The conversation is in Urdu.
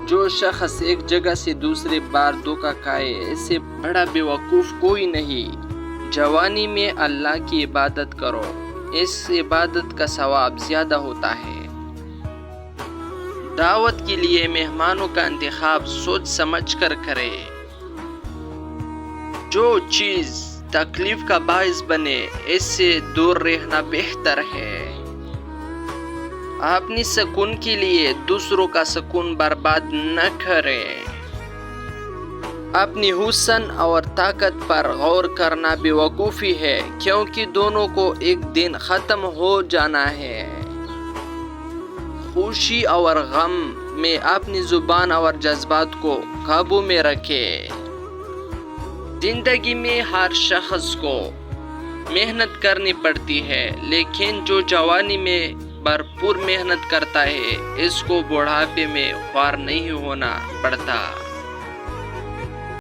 جو شخص ایک جگہ سے دوسری بار دھوکہ کھائے اس سے بڑا بیوقوف کوئی نہیں۔ جوانی میں اللہ کی عبادت کرو، اس عبادت کا ثواب زیادہ ہوتا ہے۔ دعوت کے لیے مہمانوں کا انتخاب سوچ سمجھ کر کرے۔ جو چیز تکلیف کا باعث بنے اس سے دور رہنا بہتر ہے۔ اپنی سکون کے لیے دوسروں کا سکون برباد نہ کریں۔ اپنی حسن اور طاقت پر غور کرنا بیوقوفی ہے، کیونکہ دونوں کو ایک دن ختم ہو جانا ہے۔ خوشی اور غم میں اپنی زبان اور جذبات کو قابو میں رکھیں۔ زندگی میں ہر شخص کو محنت کرنی پڑتی ہے، لیکن جو جوانی میں بھرپور محنت کرتا ہے اس کو بڑھاپے میں خوار نہیں ہونا پڑتا۔